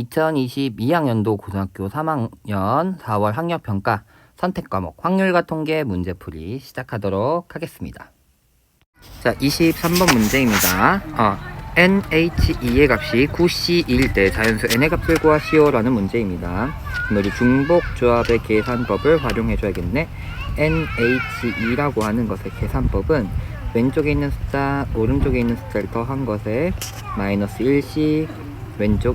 2022학년도 고등학교 3학년 4월 학력평가 선택과목 확률과 통계 문제풀이 시작하도록 하겠습니다. 자, 23번 문제입니다. NHE의 값이 9C일 때 자연수 N의 값을 구하시오라는 문제입니다. 우리 중복조합의 계산법을 활용해줘야겠네. NHE라고 하는 것의 계산법은 왼쪽에 있는 숫자, 오른쪽에 있는 숫자를 더한 것에 마이너스 1C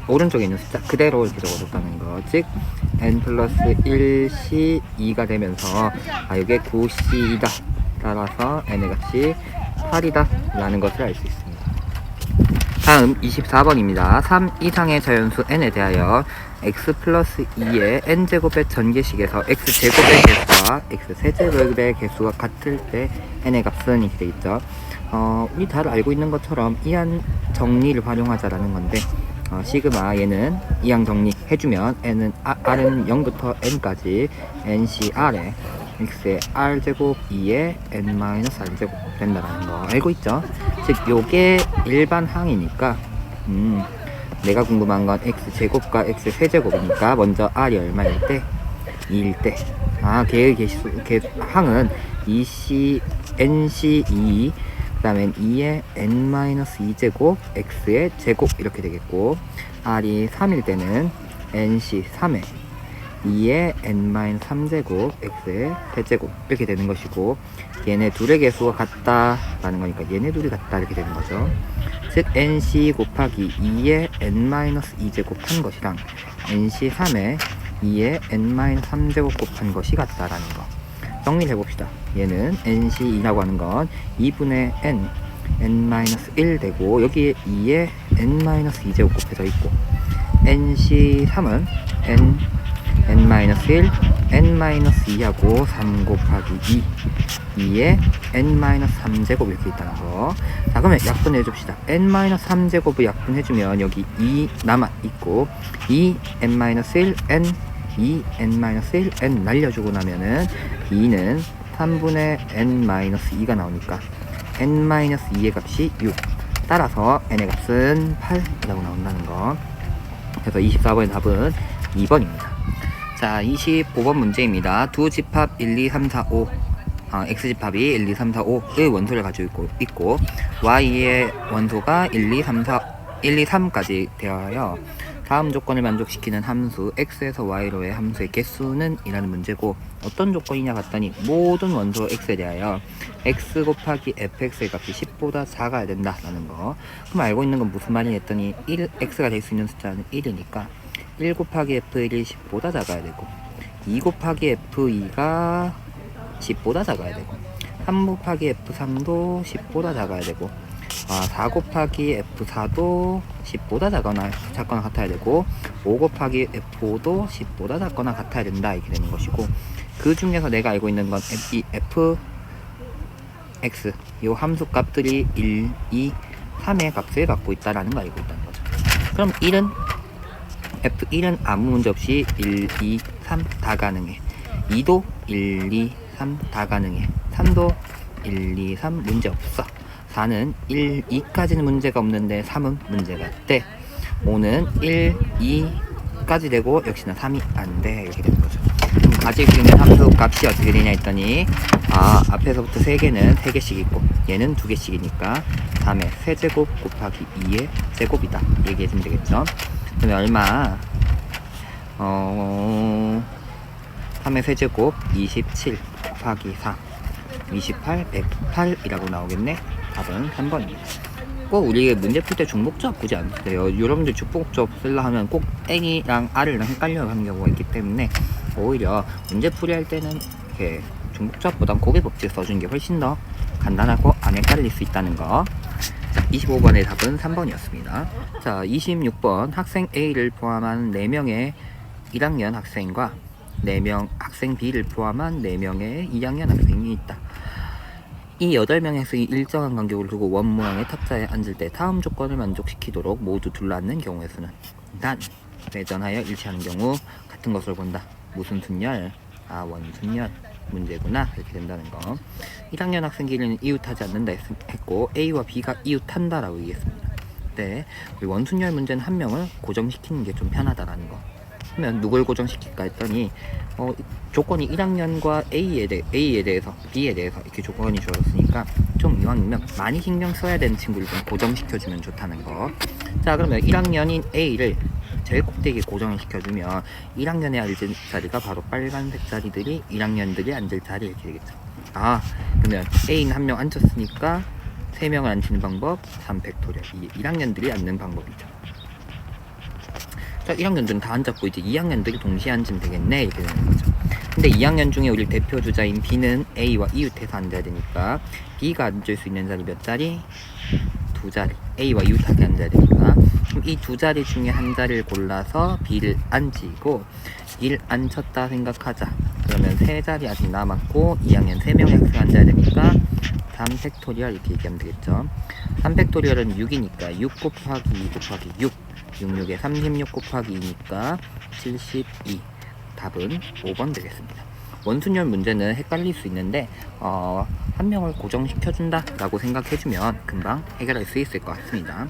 오른쪽에 있는 숫자 그대로 이렇게 적어줬다는 거. 즉 n 플러스 1c 2가 되면서 이게 9c이다. 따라서 n의 값이 8이다 라는 것을 알 수 있습니다. 다음 24번입니다. 3 이상의 자연수 n에 대하여 x 플러스 2의 n제곱의 전개식에서 x제곱의 개수와 x세제곱의 개수가 같을 때 n의 값은 이렇게 되어있죠. 우리 다 알고 있는 것처럼 이항 정리를 활용하자라는 건데, 시그마 얘는 이항 정리 해주면 n은 r은 0부터 n까지 ncr에 x의 r제곱 2의 n-r제곱 된다라는 거 알고 있죠? 즉 요게 일반 항이니까 내가 궁금한 건 x제곱과 x세제곱이니까 먼저 r이 얼마일 때? 2일 때 걔의 항은 2c nc2 그 다음에 2의 n-2제곱 x의 제곱 이렇게 되겠고, r이 3일 때는 nc3에 2의 n-3제곱 x의 대제곱 이렇게 되는 것이고, 얘네 둘의 개수가 같다라는 거니까 얘네 둘이 같다 이렇게 되는 거죠. 즉 nc 곱하기 2의 n-2제곱 한 것이랑 nc3에 2의 n-3제곱 곱한 것이 같다라는 거 정리를 해봅시다. 얘는 nc2라고 하는 건 2분의 n-1 되고, 여기에 2의 n-2제곱 곱해져 있고, nc3은 n-1, n-2하고 3 곱하기 2의 n-3제곱 이렇게 있다는 거. 자, 그러면 약분해 줍시다. n-3제곱을 약분해주면 여기 2 남아있고 2n-1, n 2n-1, n 날려주고 나면은 2는 3분의 n-2가 나오니까 n-2의 값이 6. 따라서 n의 값은 8이라고 나온다는 거. 그래서 24번의 답은 2번입니다. 자, 25번 문제입니다. 두 집합 1, 2, 3, 4, 5 x집합이 1, 2, 3, 4, 5의 원소를 가지고 있고 y의 원소가 1, 2, 3, 3까지 되어요. 다음 조건을 만족시키는 함수 x에서 y로의 함수의 개수는 이라는 문제고, 어떤 조건이냐 봤더니 모든 원소 x에 대하여 x 곱하기 fx의 값이 10보다 작아야 된다라는 거. 그럼 알고 있는 건 무슨 말이냐 했더니 x가 될 수 있는 숫자는 1이니까 1 곱하기 f1이 10보다 작아야 되고, 2 곱하기 f2가 10보다 작아야 되고, 3 곱하기 f3도 10보다 작아야 되고, 4 곱하기 F4도 10보다 작거나 같아야 되고, 5 곱하기 F5도 10보다 작거나 같아야 된다 이렇게 되는 것이고, 그 중에서 내가 알고 있는 건 이 fx 요 함수 값들이 1, 2, 3의 값을 갖고 있다라는 걸 알고 있다는 거죠. 그럼 1은 아무 문제 없이 1, 2, 3 다 가능해. 2도 1, 2, 3 다 가능해. 3도 1, 2, 3 문제 없어. 4는 1, 2까지는 문제가 없는데 3은 문제가 돼. 5는 1, 2까지 되고 역시나 3이 안 돼. 이렇게 되는 거죠. 그럼 가지고 있는 함수 값이 어떻게 되냐 했더니, 앞에서부터 3개는 3개씩 있고 얘는 2개씩이니까 3의 세제곱 곱하기 2의 제곱이다 얘기해주면 되겠죠. 그러면 얼마? 3의 세제곱 27 곱하기 4 28, 108이라고 나오겠네. 답은 3번입니다. 꼭 우리 문제 풀 때 중복조합 보지 않으세요. 여러분들 중복조합 쓰려 하면 꼭 n이랑 r이랑 헷갈려 하는 경우가 있기 때문에 오히려 문제 풀이 할 때는 이렇게 중복조합보단 곱의 법칙 써주는 게 훨씬 더 간단하고 안 헷갈릴 수 있다는 거. 자, 25번의 답은 3번이었습니다. 자, 26번 학생 A를 포함한 4명의 1학년 학생과 4명 학생 B를 포함한 4명의 2학년 학생이 있다. 이 8명의 학생이 일정한 간격을 두고 원 모양의 탁자에 앉을 때 다음 조건을 만족시키도록 모두 둘러앉는 경우의 수는? 단, 회전하여 일치하는 경우 같은 것을 본다. 무슨 순열? 원순열 문제구나. 이렇게 된다는 거. 1학년 학생끼리는 이웃하지 않는다 했고 A와 B가 이웃한다 라고 얘기했습니다. 때 우리 원순열 문제는 한 명을 고정시키는 게 좀 편하다라는 거. 그러면 누굴 고정시킬까 했더니 조건이 1학년과 A에 대해서 B에 대해서 이렇게 조건이 주어졌으니까 좀 이왕이면 많이 신경 써야 되는 친구를 좀 고정시켜주면 좋다는 거. 자, 그러면 1학년인 A를 제일 꼭대기에 고정을 시켜주면 1학년에 앉을 자리가 바로 빨간색 자리들이 1학년들이 앉을 자리 이렇게 되겠죠. 아, 그러면 A는 한 명 앉혔으니까 3명을 앉히는 방법 3팩토리얼. 이 1학년들이 앉는 방법이죠. 자, 1학년들은 다 앉았고 이제 2학년들이 동시에 앉으면 되겠네 이렇게 되는 거죠. 근데 2학년 중에 우리 대표 주자인 B는 A와 이웃해서 앉아야 되니까 B가 앉을 수 있는 자리 몇 자리? 2자리. A와 이웃하게 앉아야 되니까 그럼 이 2자리 중에 한 자리를 골라서 B를 앉히고 B를 앉혔다 생각하자. 그러면 3자리 아직 남았고 2학년 3명의 학생 앉아야 되니까 3팩토리얼 이렇게 얘기하면 되겠죠. 3팩토리얼은 6이니까 6 곱하기 2 곱하기 6 66에 36 곱하기 2니까 72. 답은 5번 되겠습니다. 원순열 문제는 헷갈릴 수 있는데 한 명을 고정시켜준다 라고 생각해주면 금방 해결할 수 있을 것 같습니다.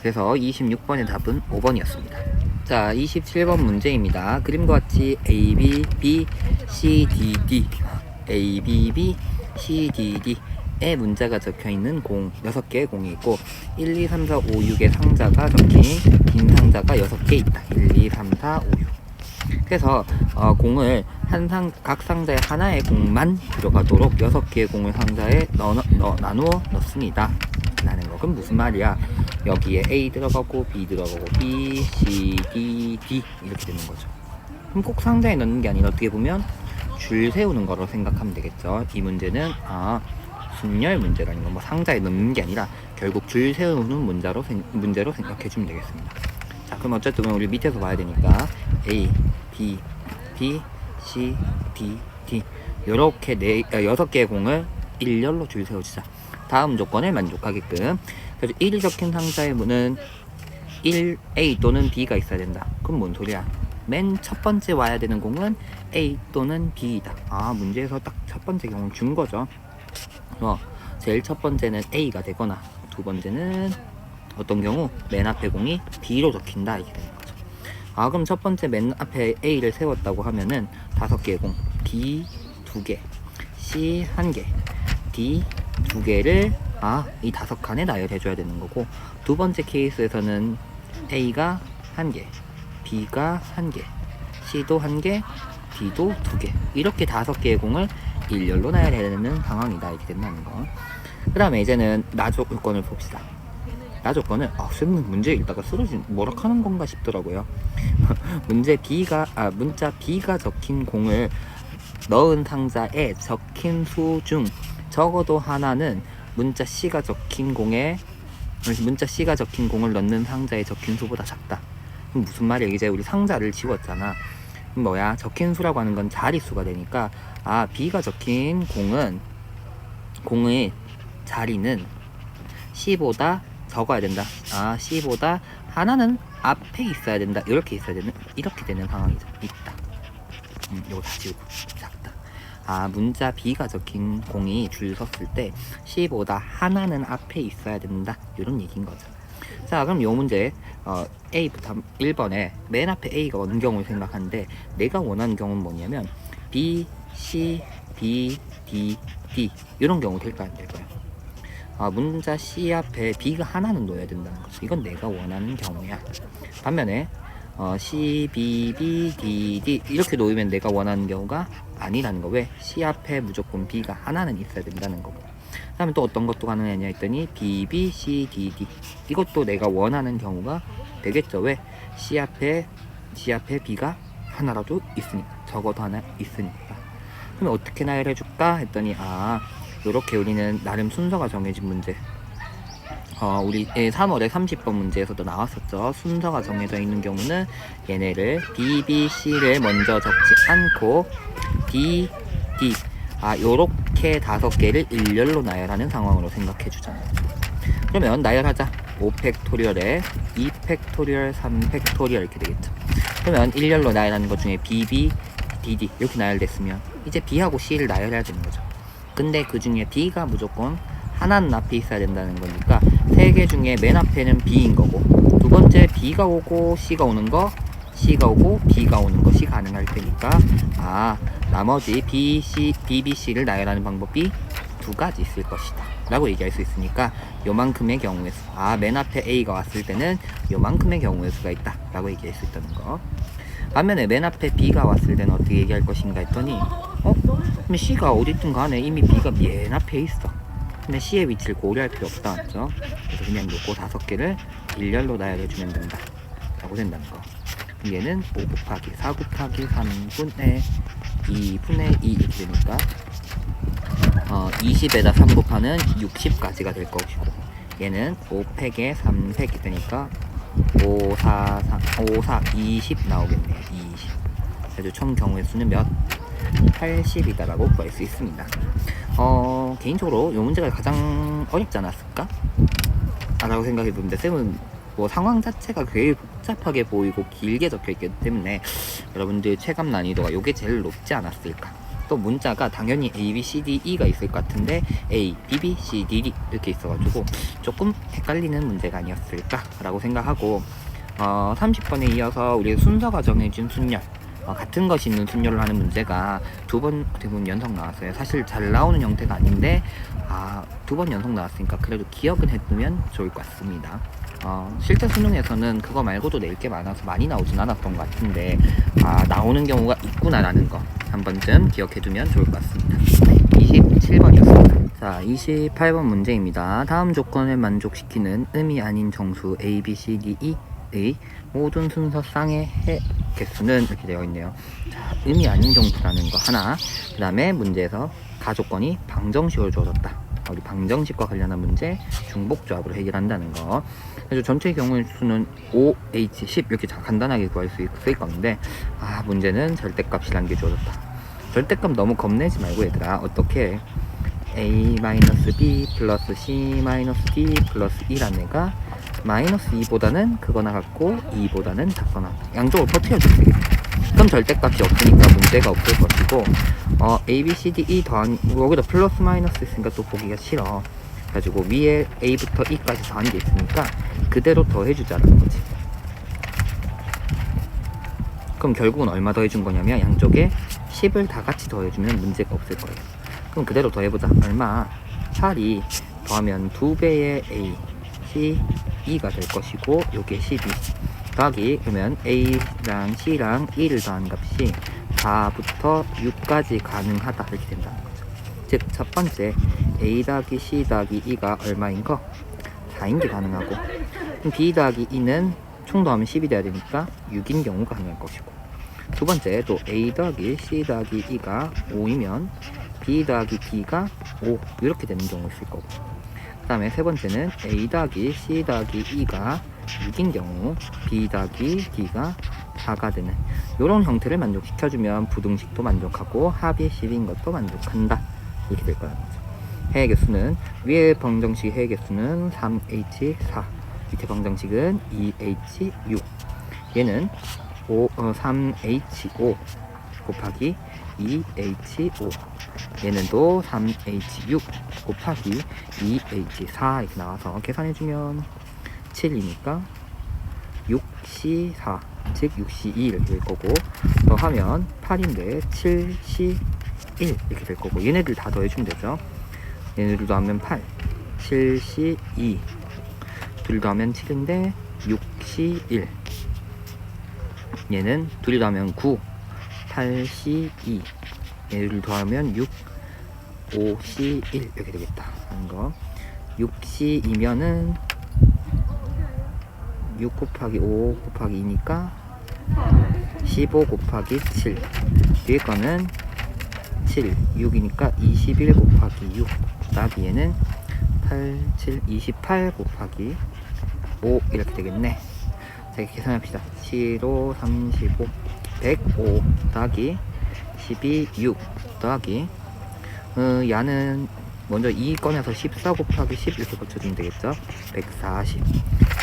그래서 26번의 답은 5번이었습니다. 자, 27번 문제입니다. 그림과 같이 A, B, B, C, D, D A, B, B, C, D, D 에 문자가 적혀있는 공 6개의 공이 있고 1, 2, 3, 4, 5, 6의 상자가 적힌 빈 상자가 6개 있다. 1, 2, 3, 4, 5, 6. 그래서 공을 각 상자에 하나의 공만 들어가도록 6개의 공을 상자에 나누어 넣습니다 라는 거. 그럼 무슨 말이야? 여기에 A 들어가고 B 들어가고 B, C, D, D 이렇게 되는 거죠. 그럼 꼭 상자에 넣는 게 아니라 어떻게 보면 줄 세우는 거로 생각하면 되겠죠. 이 문제는 순열 문제라는 건 뭐 상자에 넣는 게 아니라 결국 줄 세우는 문제로 생각해 주면 되겠습니다. 자, 그럼 어쨌든 우리 밑에서 봐야 되니까 A, B, B, C, D, D 이렇게 6개의 공을 일렬로 줄 세워주자. 다음 조건을 만족하게끔. 그래서 1이 적힌 상자의 문은 1, A 또는 B가 있어야 된다. 그럼 뭔 소리야? 맨 첫 번째 와야 되는 공은 A 또는 B이다. 문제에서 딱 첫 번째 경우를 준 거죠. 제일 첫 번째는 A가 되거나 두 번째는 어떤 경우 맨 앞에 공이 B로 적힌다 이렇게 되는 거죠. 그럼 첫 번째 맨 앞에 A를 세웠다고 하면은 5개의 공 B 2개, C 1개, D 2개를 이 5칸에 나열해줘야 되는 거고, 두 번째 케이스에서는 A가 1개, B가 1개, C도 1개, D도 2개 이렇게 5개의 공을 일렬로 나열해야 되는 상황이다 이렇게 된다는 거. 그 다음에 이제는 나 조건을 봅시다. 나 조건을 쌤은 문제 읽다가 쓰러진 뭐라 하는 건가 싶더라고요. 문자 B가 적힌 공을 넣은 상자에 적힌 수 중 적어도 하나는 문자 C가 적힌 공을 넣는 상자에 적힌 수보다 작다. 그럼 무슨 말이야? 이제 우리 상자를 지웠잖아. 그럼 적힌 수라고 하는 건 자릿수가 되니까 B가 적힌 공의 자리는 C보다 적어야 된다. C보다 하나는 앞에 있어야 된다. 이렇게 되는 상황이죠. 있다. 이거 다 지우고 작다. 문자 B가 적힌 공이 줄 섰을 때 C보다 하나는 앞에 있어야 된다. 이런 얘기인 거죠. 자, 그럼 이 문제 A부터 1번에 맨 앞에 A가 오는 경우를 생각하는데, 내가 원하는 경우는 뭐냐면 B, C, B, D, D 이런 경우 될까요? 안 될까요? 문자 C 앞에 B가 하나는 넣어야 된다는 거죠. 이건 내가 원하는 경우야. 반면에 C, B, B, D, D 이렇게 놓으면 내가 원하는 경우가 아니라는 거. 왜? C 앞에 무조건 B가 하나는 있어야 된다는 거고. 그 다음에 또 어떤 것도 가능하냐 했더니 B, B, C, D, D 이것도 내가 원하는 경우가 되겠죠. 왜? C 앞에 B가 하나라도 있으니까, 적어도 하나 있으니까. 그럼 어떻게 나열해 줄까 했더니 요렇게 우리는 나름 순서가 정해진 문제, 우리 3월에 30번 문제에서도 나왔었죠. 순서가 정해져 있는 경우는 얘네를 B, B, C를 먼저 적지 않고 D, D 요렇게 5개를 일렬로 나열하는 상황으로 생각해 주잖아요. 그러면 나열하자. 5팩토리얼에 2팩토리얼, 3팩토리얼 이렇게 되겠죠. 그러면 일렬로 나열하는 것 중에 B, B, D, D 이렇게 나열됐으면 이제 B하고 C를 나열해야 되는 거죠. 근데 그 중에 B가 무조건 하나는 앞에 있어야 된다는 거니까 세 개 중에 맨 앞에는 B인 거고, 두 번째 B가 오고 C가 오는 거, C가 오고 B가 오는 것이 가능할 테니까, 나머지 B, C, B, B, C를 나열하는 방법이 두 가지 있을 것이다 라고 얘기할 수 있으니까, 요만큼의 경우의 수, 맨 앞에 A가 왔을 때는 요만큼의 경우의 수가 있다 라고 얘기할 수 있다는 거. 반면에 맨 앞에 B가 왔을 때는 어떻게 얘기할 것인가 했더니, 근데 C가 어디든 간에 이미 B가 맨 앞에 있어. 근데 C의 위치를 고려할 필요 없다, 맞죠? 그래서 그냥 요거 5개를 일렬로 나열해주면 된다 라고 된다는 거. 얘는 5 곱하기 4 곱하기 3분의 2분의 2 이렇게 되니까 20에다 3 곱하면 60까지가 될 것이고, 얘는 5팩에 3팩이 되니까 5, 4, 20 나오겠네요. 20. 그래서 총 경우의 수는 몇? 80이다 라고 구할 수 있습니다. 개인적으로 이 문제가 가장 어렵지 않았을까? 라고 생각해 보는데, 쌤은 뭐 상황 자체가 되게 복잡하게 보이고 길게 적혀있기 때문에 여러분들 체감 난이도가 이게 제일 높지 않았을까. 또 문자가 당연히 A, B, C, D, E가 있을 것 같은데 A, B, B, C, D, D 이렇게 있어가지고 조금 헷갈리는 문제가 아니었을까 라고 생각하고, 30번에 이어서 우리 순서가 정해진 순열, 같은 것이 있는 순열을 하는 문제가 두 번 대부분 연속 나왔어요. 사실 잘 나오는 형태가 아닌데 두 번 연속 나왔으니까 그래도 기억은 해두면 좋을 것 같습니다. 실제 수능에서는 그거 말고도 낼 게 많아서 많이 나오진 않았던 것 같은데, 나오는 경우가 있구나라는 거 한 번쯤 기억해두면 좋을 것 같습니다. 27번이었습니다. 자, 28번 문제입니다. 다음 조건을 만족시키는 음이 아닌 정수 A, B, C, D, E의 모든 순서 쌍의 해 개수는 이렇게 되어 있네요. 자, 음이 아닌 정수라는 거 하나, 그 다음에 문제에서 가조건이 방정식으로 주어졌다. 우리 방정식과 관련한 문제 중복조합으로 해결한다는 거. 그래서 전체 경우의 수는 5H10 이렇게 간단하게 구할 수 있을 건데, 문제는 절대값이란 게 주어졌다. 절대값 너무 겁내지 말고 얘들아, 어떻게 A-B 플러스 C-D 플러스 1한 애가 마이너스 2보다는 크거나 같고 2보다는 작거나, 양쪽을 버텨주면 되겠다. 그럼 절대값이 없으니까 문제가 없을 것이고, A, B, C, D, E 더한, 여기다 플러스 마이너스 있으니까 또 보기가 싫어. 그래가지고 위에 A부터 E까지 더한 게 있으니까 그대로 더해주자라는 거지. 그럼 결국은 얼마 더해준 거냐면 양쪽에 10을 다 같이 더해주면 문제가 없을 거예요. 그럼 그대로 더해보자. 얼마? 8이 더하면 2배의 A, C, E가 될 것이고, 요게 12 더하기, 그러면 A랑 C랑 E를 더한 값이 4부터 6까지 가능하다 이렇게 된다는 거죠. 즉 첫 번째 A 더하기 C 더하기 E가 얼마인 거? 4인 게 가능하고, 그럼 B 더하기 E는 총 더하면 10이 돼야 되니까 6인 경우가 가능할 것이고, 두 번째 또 A 더하기 C 더하기 E가 5이면 B 더하기 D가 5 이렇게 되는 경우 있을 거고, 그 다음에 세 번째는 A 더하기 C 더하기 E가 6인 경우 B 더하기 D가 4가 되는 이런 형태를 만족시켜주면 부등식도 만족하고 합이 10인 것도 만족한다 이렇게 될 거라는 거죠. 해의 개수는, 위에 방정식 해의 개수는 3H4, 밑에 방정식은 2H6, 얘는 3H5 곱하기 2H5, 얘는 또 3H6 곱하기 2H4 이렇게 나와서 계산해주면 7이니까 6C4, 즉 6C2 이렇게 될 거고, 더하면 8인데 7C1 이렇게 될 거고, 얘네들 다 더해주면 되죠. 얘네들 더하면 8, 7C2, 둘 더하면 7인데 6C1, 얘는 둘이 더하면 9, 8C2, 얘를 더하면 6, 5C1 이렇게 되겠다 하는 거. 6C2면은 6 곱하기 5 곱하기 2니까 15 곱하기 7, 뒤에 거는 7, 6이니까 21 곱하기 6, 더하기 얘는 8, 7, 28 곱하기 5 이렇게 되겠네. 자, 이렇게 계산합시다. 7, 5, 35, 105 더하기 12, 6 더하기 야는 먼저 2 꺼내서 14 곱하기 10 이렇게 고쳐주면 되겠죠. 140,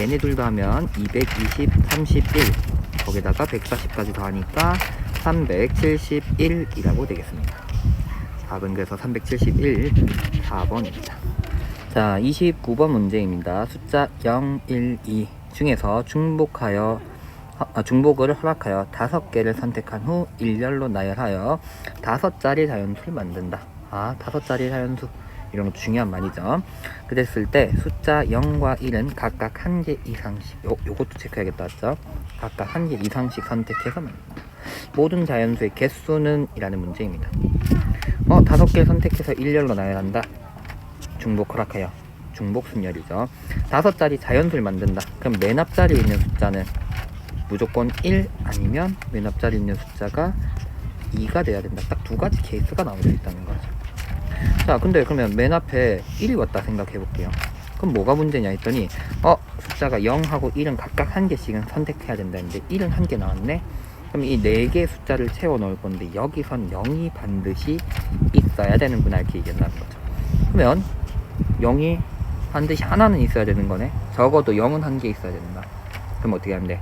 얘네 둘 더하면 220, 31, 거기다가 140까지 더하니까 371이라고 되겠습니다. 답은 그래서 371, 4번입니다. 자, 29번 문제입니다. 숫자 0, 1, 2 중에서 중복을 허락하여 5개를 선택한 후 일렬로 나열하여 5자리 자연수를 만든다. 5자리 자연수. 이런 것도 중요한 말이죠. 그랬을 때 숫자 0과 1은 각각 1개 이상씩, 요것도 체크해야겠다, 맞죠? 각각 1개 이상씩 선택해서 만든다. 모든 자연수의 개수는 이라는 문제입니다. 5개 선택해서 일렬로 나열한다. 중복 허락하여. 중복 순열이죠. 5자리 자연수를 만든다. 그럼 맨 앞자리에 있는 숫자는 무조건 1 아니면 맨 앞자리에 있는 숫자가 2가 돼야 된다. 딱 두 가지 케이스가 나올 수 있다는 거죠. 자, 근데 그러면 맨 앞에 1이 왔다 생각해 볼게요. 그럼 뭐가 문제냐 했더니 숫자가 0하고 1은 각각 1개씩은 선택해야 된다는데 1은 1개 나왔네. 그럼 이 4개의 숫자를 채워 넣을 건데 여기선 0이 반드시 있어야 되는구나 이렇게 얘기한다는 거죠. 그러면 0이 반드시 하나는 있어야 되는 거네. 적어도 0은 1개 있어야 된다. 그럼 어떻게 하면 돼?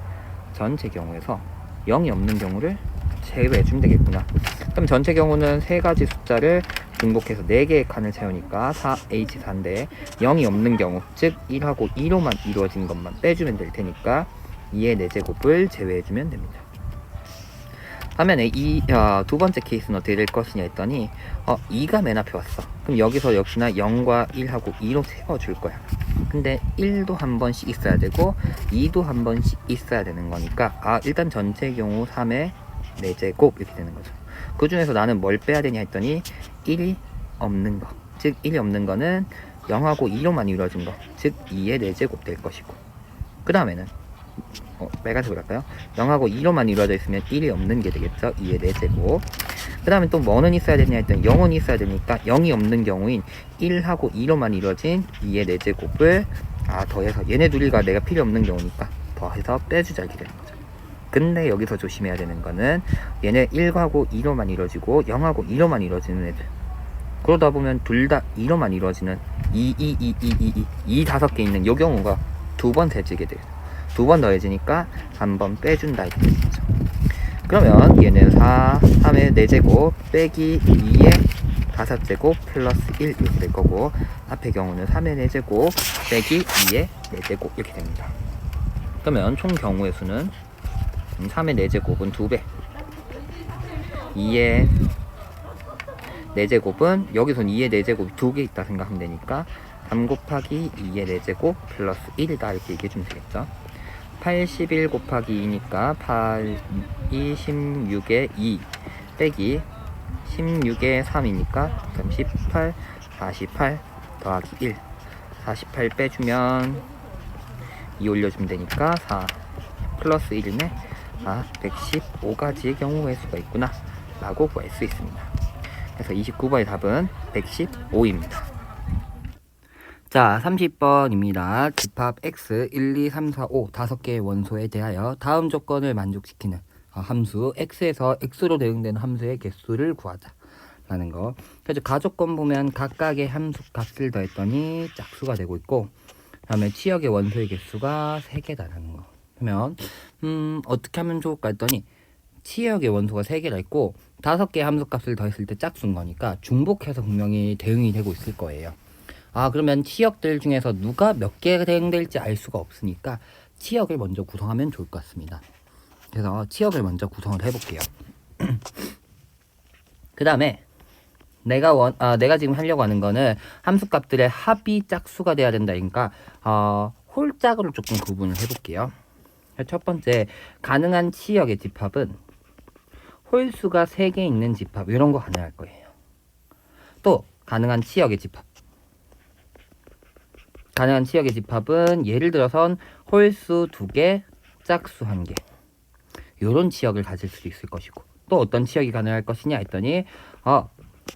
전체 경우에서 0이 없는 경우를 제외해주면 되겠구나. 그럼 전체 경우는 3가지 숫자를 중복해서 4개의 칸을 채우니까 4H4인데 0이 없는 경우, 즉 1하고 2로만 이루어진 것만 빼주면 될 테니까 2의 4제곱을 제외해주면 됩니다. 화면에 두 번째 케이스는 어떻게 될 것이냐 했더니 2가 맨 앞에 왔어. 그럼 여기서 역시나 0과 1하고 2로 세워줄 거야. 근데 1도 한 번씩 있어야 되고 2도 한 번씩 있어야 되는 거니까 일단 전체 경우 3의 4제곱 이렇게 되는 거죠. 그 중에서 나는 뭘 빼야 되냐 했더니 1이 없는 거, 즉 1이 없는 거는 0하고 2로만 이루어진 거, 즉 2의 4제곱 될 것이고, 그 다음에는 빨간색으로 할까요? 0하고 2로만 이루어져 있으면 1이 없는 게 되겠죠. 2의 4제곱. 그 다음에 또 뭐는 있어야 되냐 했더니 0은 있어야 되니까 0이 없는 경우인 1하고 2로만 이루어진 2의 4제곱을 더해서, 얘네 둘이가 내가 필요 없는 경우니까 더해서 빼주자 이렇게 되는 거죠. 근데 여기서 조심해야 되는 거는 얘네 1하고 2로만 이루어지고 0하고 2로만 이루어지는 애들, 그러다 보면 둘 다 2로만 이루어지는 2 5개 있는 요 경우가 두 번 더해지게 돼요. 두 번 더해지니까 한 번 빼준다 이렇게 되는 거죠. 그러면 얘는 3의 4제곱 빼기 2의 5제곱 플러스 1 이렇게 될 거고, 앞의 경우는 3의 4제곱 빼기 2의 4제곱 이렇게 됩니다. 그러면 총 경우의 수는 3의 4제곱은 2배, 2의 4제곱은 여기선 2의 4제곱이 2개 있다 생각하면 되니까 3 곱하기 2의 4제곱 플러스 1이다 이렇게 얘기해주면 되겠죠. 81 곱하기 2니까 8, 2, 16의 2 빼기 16의 3이니까 18, 48 더하기 1, 48 빼주면 2 올려주면 되니까 4 플러스 1이네. 115가지의 경우의 수가 있구나 라고 구할 수 있습니다. 그래서 29번의 답은 115입니다. 자, 30번입니다. 집합 x 1, 2, 3, 4, 5 5개의 원소에 대하여 다음 조건을 만족시키는 함수 x에서 x로 대응되는 함수의 개수를 구하자 라는 거. 그래서 가조건 보면 각각의 함수 값을 더했더니 짝수가 되고 있고, 그 다음에 치역의 원소의 개수가 3개다라는 거. 그러면 어떻게 하면 좋을까 했더니 치역의 원소가 3개가 있고 5개의 함수 값을 더했을 때 짝수인 거니까 중복해서 분명히 대응이 되고 있을 거예요. 그러면 치역들 중에서 누가 몇 개 대응될지 알 수가 없으니까 치역을 먼저 구성하면 좋을 것 같습니다. 그래서 치역을 먼저 구성을 해볼게요. 그 다음에 내가 지금 하려고 하는 거는 함수값들의 합이 짝수가 돼야 된다. 그러니까 홀짝으로 조금 구분을 해볼게요. 첫 번째, 가능한 치역의 집합은 홀수가 3개 있는 집합, 이런 거 가능할 거예요. 또 가능한 치역의 집합, 가능한 치역의 집합은 예를 들어선 홀수 2개, 짝수 1개, 요런 치역을 가질 수 있을 것이고, 또 어떤 치역이 가능할 것이냐 했더니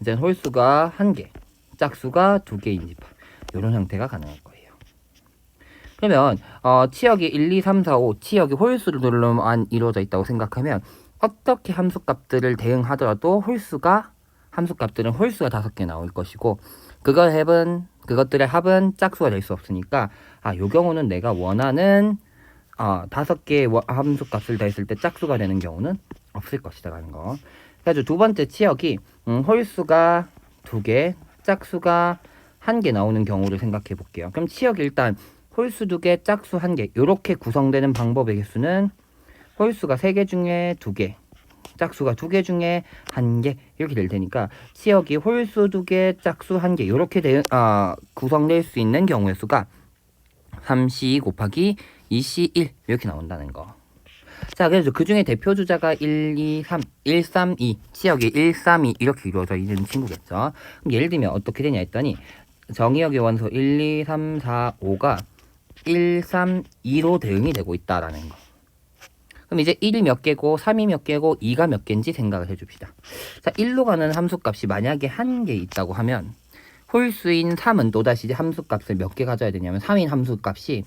이제 홀수가 1개, 짝수가 2개인 집합, 요런 형태가 가능할 거예요. 그러면 치역이 1, 2, 3, 4, 5 치역이 홀수로만 이루어져 있다고 생각하면 어떻게 함수값들을 대응하더라도 함수값들은 홀수가 5개 나올 것이고, 그것들의 합은 짝수가 될 수 없으니까 요 경우는 내가 원하는 5개의 함수값을 더했을 때 짝수가 되는 경우는 없을 것이다 라는 거. 그래서 두 번째 치역이 홀수가 2개, 짝수가 한 개 나오는 경우를 생각해 볼게요. 그럼 치역 일단 홀수 2개, 짝수 1개 이렇게 구성되는 방법의 개수는 홀수가 3개 중에 2개, 짝수가 2개 중에 1개 이렇게 될 테니까 치역이 홀수 2개, 짝수 1개 이렇게 구성될 수 있는 경우의 수가 3C 곱하기 2C 1 이렇게 나온다는 거. 자, 그래서 그 중에 대표 주자가 1, 2, 3, 1, 3, 2 치역이 1, 3, 2 이렇게 이루어져 있는 친구겠죠. 그럼 예를 들면 어떻게 되냐 했더니 정의역의 원소 1, 2, 3, 4, 5가 1, 3, 2로 대응이 되고 있다라는 거. 그럼 이제 1이 몇 개고 3이 몇 개고 2가 몇 개인지 생각을 해줍시다. 자, 1로 가는 함수값이 만약에 1개 있다고 하면 홀수인 3은 또다시 함수값을 몇 개 가져야 되냐면 3인 함수값이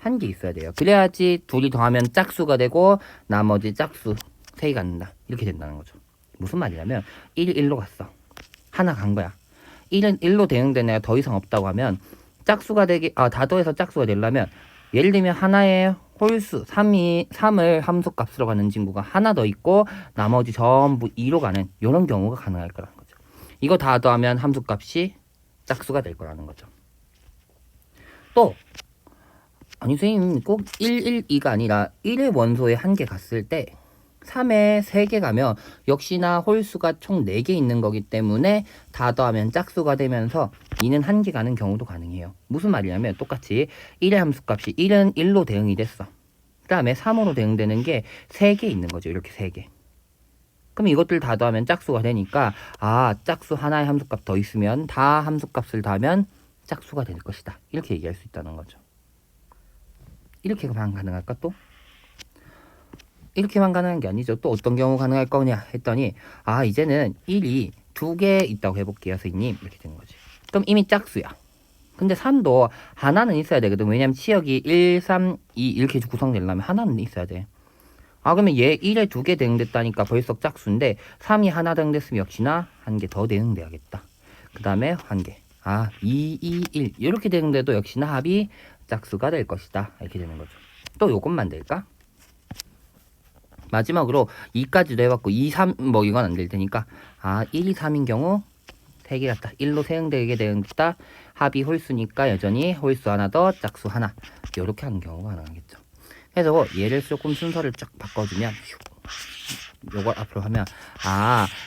1개 있어야 돼요. 그래야지 둘이 더하면 짝수가 되고 나머지 짝수 3개 갖는다. 이렇게 된다는 거죠. 무슨 말이냐면 1이 1로 갔어. 하나 간 거야. 1은 1로 대응되는 애가 더 이상 없다고 하면 짝수가 되기 다 더해서 짝수가 되려면 예를 들면 하나의 홀수 3을 함수값으로 가는 친구가 하나 더 있고 나머지 전부 2로 가는 이런 경우가 가능할 거라는 거죠. 이거 다 더하면 함수값이 짝수가 될 거라는 거죠. 또 아니 선생님 꼭 1, 1, 2가 아니라 1의 원소에 1개 갔을 때 3에 3개 가면 역시나 홀수가 총 4개 있는 거기 때문에 다 더하면 짝수가 되면서 2는 1개 가는 경우도 가능해요. 무슨 말이냐면 똑같이 1의 함수값이 1은 1로 대응이 됐어. 그 다음에 3으로 대응되는 게 3개 있는 거죠. 이렇게 3개. 그럼 이것들 다 더하면 짝수가 되니까 짝수 하나의 함수값 더 있으면 다 함수값을 더하면 짝수가 될 것이다. 이렇게 얘기할 수 있다는 거죠. 이렇게만 가능할까 또? 이렇게만 가능한 게 아니죠. 또 어떤 경우 가능할 거냐 했더니 이제는 1이 2개 있다고 해볼게요 선생님. 이렇게 되는 거지. 그럼 이미 짝수야. 근데 3도 하나는 있어야 되거든. 왜냐면 치역이 1, 3, 2 이렇게 구성되려면 하나는 있어야 돼. 그러면 얘 1에 2개 대응됐다니까 벌써 짝수인데 3이 하나 대응됐으면 역시나 1개 더 대응돼야겠다. 그 다음에 1개 2, 2, 1 이렇게 대응돼도 역시나 합이 짝수가 될 것이다. 이렇게 되는 거죠. 또 요것만 될까? 마지막으로 2까지도 해봤고 2, 3 이건 안 될 테니까 1, 2, 3인 경우 3개 같다. 1로 대응되게 대응됐다. 합이 홀수니까 여전히 홀수 하나 더 짝수 하나 이렇게 하는 경우가 가능하겠죠. 그래서 얘를 조금 순서를 쫙 바꿔주면 요걸 앞으로 하면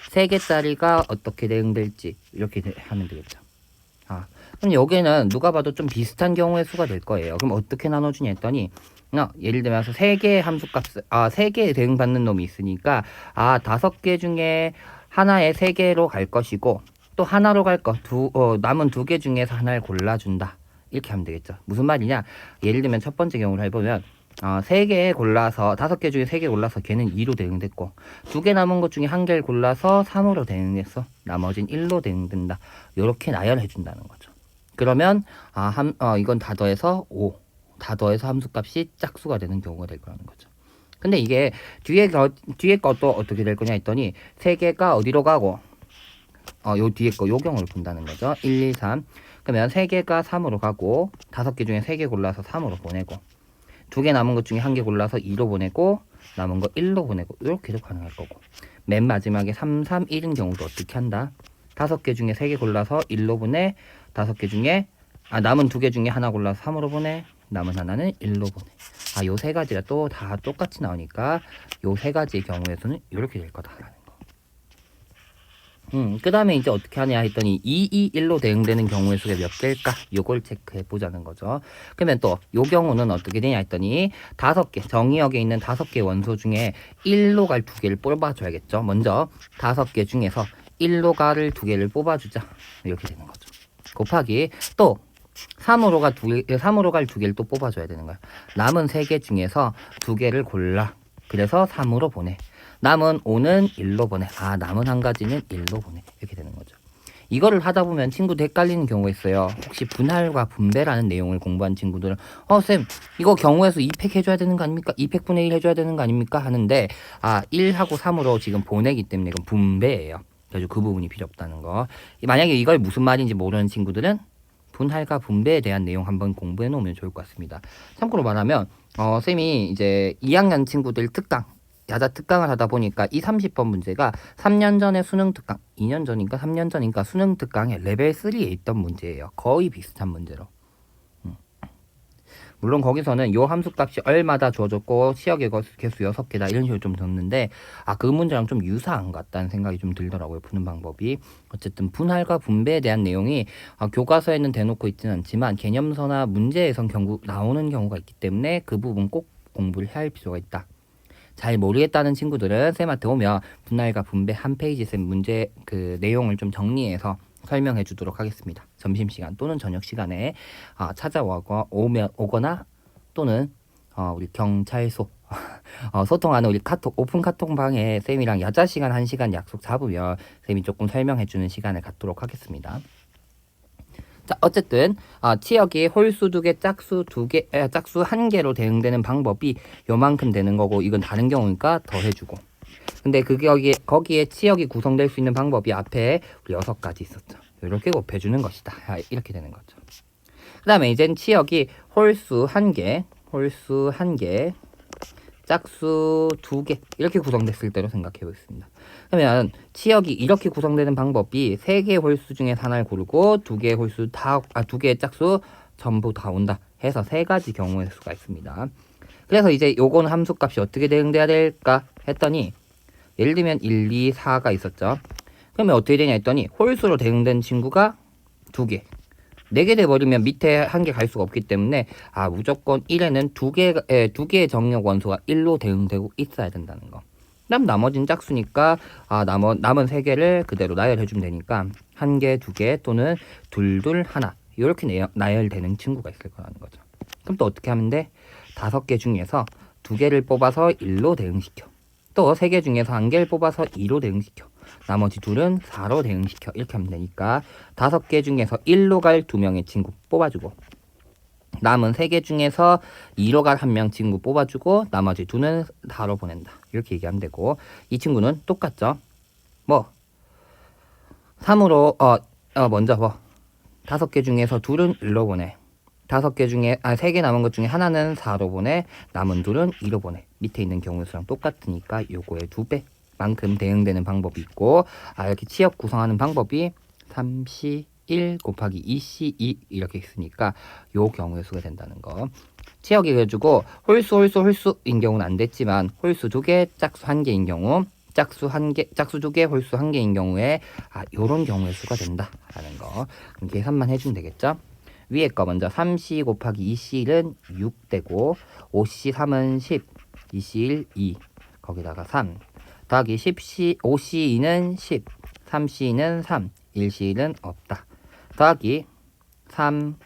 3개짜리가 어떻게 대응될지 이렇게 하면 되겠죠. 그럼 여기는 누가 봐도 좀 비슷한 경우의 수가 될 거예요. 그럼 어떻게 나눠주냐 했더니 예를 들면서 3개의 함수값 3개의 대응받는 놈이 있으니까 5개 중에 하나에 3개로 갈 것이고 또 하나로 갈 거 남은 2개 중에서 하나를 골라준다. 이렇게 하면 되겠죠. 무슨 말이냐? 예를 들면 첫 번째 경우를 해보면 3개 골라서 5개 중에 3개 골라서 걔는 2로 대응됐고 2개 남은 것 중에 1개를 골라서 3으로 대응했어. 나머진 1로 대응된다. 이렇게 나열해 준다는 거죠. 그러면 이건 다 더해서 5. 다 더해서 함수값이 짝수가 되는 경우가 될 거라는 거죠. 근데 이게 뒤에 것도 어떻게 될 거냐 했더니 3개가 어디로 가고 요 뒤에 요 경우를 본다는 거죠. 1, 2, 3. 그러면 3개가 3으로 가고 5개 중에 3개 골라서 3으로 보내고 2개 남은 것 중에 1개 골라서 2로 보내고 남은 거 1로 보내고 이렇게도 가능할 거고 맨 마지막에 3, 3, 1인 경우도 어떻게 한다? 5개 중에 3개 골라서 1로 보내 5개 중에 남은 2개 중에 하나 골라서 3으로 보내 남은 하나는 1로 보내 요 3가지가 또 다 똑같이 나오니까 요 3가지의 경우에서는 이렇게 될 거다라는 거. 그 다음에 이제 어떻게 하냐 했더니 2, 2, 1로 대응되는 경우의 수가 몇 개일까? 요걸 체크해 보자는 거죠. 그러면 또 요 경우는 어떻게 되냐 했더니 5개, 정의역에 있는 5개 원소 중에 1로 갈 2개를 뽑아줘야겠죠. 먼저 5개 중에서 1로 갈을 2개를 뽑아주자. 이렇게 되는 거죠. 곱하기 또 3으로 갈 2개를 또 뽑아줘야 되는 거야. 남은 3개 중에서 2개를 골라. 그래서 3으로 보내. 남은 5는 1로 보내. 남은 1가지는 1로 보내. 이렇게 되는 거죠. 이거를 하다 보면 친구도 헷갈리는 경우가 있어요. 혹시 분할과 분배라는 내용을 공부한 친구들은 쌤 이거 경우에서 2팩 해줘야 되는 거 아닙니까? 2팩분의 1 해줘야 되는 거 아닙니까? 하는데 1하고 3으로 지금 보내기 때문에 이건 분배예요. 그래서 그 부분이 필요 없다는 거. 만약에 이걸 무슨 말인지 모르는 친구들은 분할과 분배에 대한 내용 한번 공부해 놓으면 좋을 것 같습니다. 참고로 말하면 쌤이 이제 2학년 친구들 특강 야자 특강을 하다 보니까 이 30번 문제가 3년 전에 수능 특강, 2년 전인가 3년 전인가 수능 특강에 레벨 3에 있던 문제예요. 거의 비슷한 문제로. 물론 거기서는 요 함수 값이 얼마다 주어졌고 치역의 개수 6개다 이런 식으로 좀 줬는데 그 문제랑 좀 유사한 것 같다는 생각이 좀 들더라고요. 푸는 방법이. 어쨌든 분할과 분배에 대한 내용이 교과서에는 대놓고 있지는 않지만 개념서나 문제에선 나오는 경우가 있기 때문에 그 부분 꼭 공부를 해야 할 필요가 있다. 잘 모르겠다는 친구들은 쌤한테 오면 분할과 분배 한 페이지 쌤 문제 그 내용을 좀 정리해서 설명해 주도록 하겠습니다. 점심시간 또는 저녁시간에 오거나 또는 우리 경찰서 소통하는 우리 오픈 카톡방에 쌤이랑 야자 시간 1시간 약속 잡으면 쌤이 조금 설명해 주는 시간을 갖도록 하겠습니다. 자, 어쨌든 치역이 홀수 2개, 짝수 2개, 짝수 1개로 대응되는 방법이 요만큼 되는 거고 이건 다른 경우니까 더해주고. 근데 거기에 치역이 구성될 수 있는 방법이 앞에 우리 6가지 있었죠. 이렇게 곱해주는 것이다. 이렇게 되는 거죠. 그 다음에 이젠 치역이 홀수 1개, 짝수 2개 이렇게 구성됐을 때로 생각해 보겠습니다. 그러면 치역이 이렇게 구성되는 방법이 3개의 홀수 중에 하나를 고르고 2개의 홀수 2개의 짝수 전부 다 온다 해서 3가지 경우의 수가 있습니다. 그래서 이제 요거는 함수값이 어떻게 대응돼야 될까 했더니 예를 들면 1, 2, 4가 있었죠. 그러면 어떻게 되냐 했더니 홀수로 대응된 친구가 2개. 4개 돼버리면 밑에 1개 갈 수가 없기 때문에 무조건 1에는 2개의 정역 원소가 1로 대응되고 있어야 된다는 거. 그다음 나머지는 짝수니까 남은 3개를 그대로 나열해주면 되니까 1개, 2개 또는 둘둘 하나 이렇게 나열되는 친구가 있을 거라는 거죠. 그럼 또 어떻게 하면 돼? 5개 중에서 2개를 뽑아서 1로 대응시켜. 또 3개 중에서 1개를 뽑아서 2로 대응시켜. 나머지 둘은 4로 대응시켜. 이렇게 하면 되니까 5개 중에서 1로 갈 2명의 친구 뽑아주고 남은 3개 중에서 2로 갈 1명 친구 뽑아주고 나머지 2는 4로 보낸다. 이렇게 얘기하면 되고 이 친구는 똑같죠. 3으로 먼저 5개 중에서 2은 1로 보내. 5개 중에 3개 남은 것 중에 하나는 4로 보내. 남은 2은 2로 보내. 밑에 있는 경우 수랑 똑같으니까 요거의 2배만큼 대응되는 방법이 있고 이렇게 치역 구성하는 방법이 3C1 곱하기 2C2 이렇게 있으니까 요 경우의 수가 된다는 거. 치역이 그래가지고 홀수인 경우는 안 됐지만 홀수 2개, 짝수 1개인 경우 짝수 2개, 홀수 1개인 경우에 요런 경우의 수가 된다라는 거. 그럼 계산만 해주면 되겠죠? 위에 거 먼저 3C 곱하기 2C1은 6 되고 5C3은 10, 2C1 2 거기다가 3 더하기 5C2는 10, 3C2는 3, 1C1은 없다. 더하기 3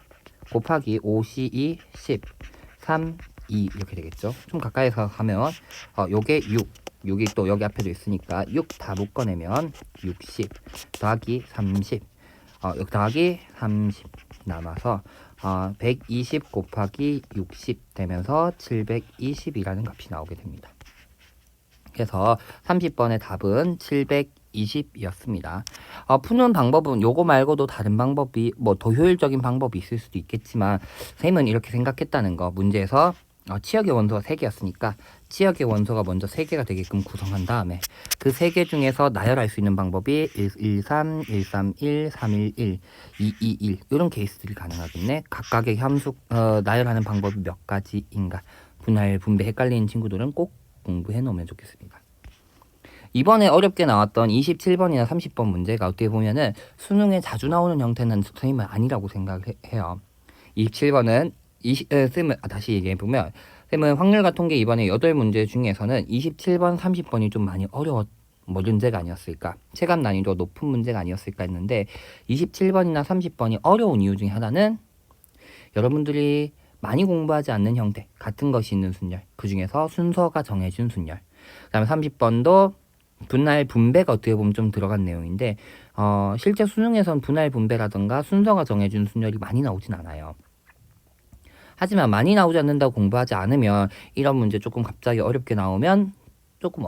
곱하기 5C2 10, 3, 2 이렇게 되겠죠. 좀 가까이서 하면 요게 6이 또 여기 앞에도 있으니까 6 다 묶어내면 60 더하기 30 더하기 30 남아서 120 곱하기 60 되면서 720이라는 값이 나오게 됩니다. 그래서 30번의 답은 720이었습니다. 푸는 방법은 요거 말고도 다른 방법이 더 효율적인 방법이 있을 수도 있겠지만 쌤은 이렇게 생각했다는 거. 문제에서 치역의 원소가 3개였으니까 치역의 원소가 먼저 3개가 되게끔 구성한 다음에 그 3개 중에서 나열할 수 있는 방법이 113, 131, 311, 221 이런 케이스들이 가능하겠네. 각각의 함수 나열하는 방법이 몇 가지인가. 분할, 분배 헷갈리는 친구들은 꼭 공부해 놓으면 좋겠습니다. 이번에 어렵게 나왔던 27번이나 30번 문제가 어떻게 보면은 수능에 자주 나오는 형태는 선생님은 아니라고 생각해요. 27번은 쌤은 다시 얘기해보면 쌤은 확률과 통계 이번에 8문제 중에서는 27번, 30번이 좀 많이 어려운 문제가 아니었을까, 체감 난이도 높은 문제가 아니었을까 했는데 27번이나 30번이 어려운 이유 중에 하나는 여러분들이 많이 공부하지 않는 형태, 같은 것이 있는 순열, 그 중에서 순서가 정해진 순열. 그 다음에 30번도 분할 분배가 어떻게 보면 좀 들어간 내용인데 실제 수능에선 분할 분배라던가 순서가 정해진 순열이 많이 나오진 않아요. 하지만 많이 나오지 않는다고 공부하지 않으면 이런 문제 조금 갑자기 어렵게 나오면 조금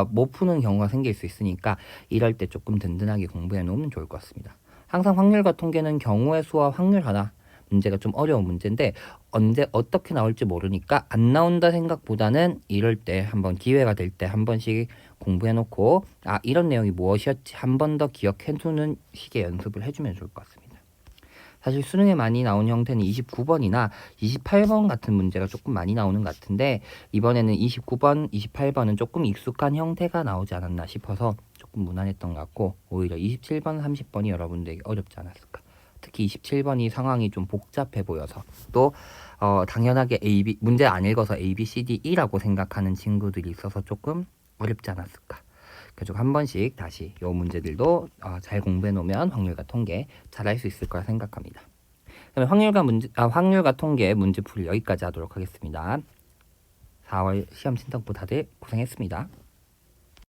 못 푸는 경우가 생길 수 있으니까 이럴 때 조금 든든하게 공부해 놓으면 좋을 것 같습니다. 항상 확률과 통계는 경우의 수와 확률 하나 문제가 좀 어려운 문제인데 언제 어떻게 나올지 모르니까 안 나온다 생각보다는 이럴 때 한번 기회가 될 때 한 번씩 공부해 놓고 이런 내용이 무엇이었지 한 번 더 기억해 두는 식의 연습을 해주면 좋을 것 같습니다. 사실 수능에 많이 나온 형태는 29번이나 28번 같은 문제가 조금 많이 나오는 것 같은데 이번에는 29번, 28번은 조금 익숙한 형태가 나오지 않았나 싶어서 조금 무난했던 것 같고 오히려 27번, 30번이 여러분들에게 어렵지 않았을까. 특히 27번이 상황이 좀 복잡해 보여서 또 당연하게 문제 안 읽어서 A, B, C, D, E라고 생각하는 친구들이 있어서 조금 어렵지 않았을까. 그래서 한 번씩 다시 요 문제들도 잘 공부해 놓으면 확률과 통계 잘 할 수 있을 거라 생각합니다. 그러면 확률과 통계 문제풀이 여기까지 하도록 하겠습니다. 4월 시험 신청부 다들 고생했습니다.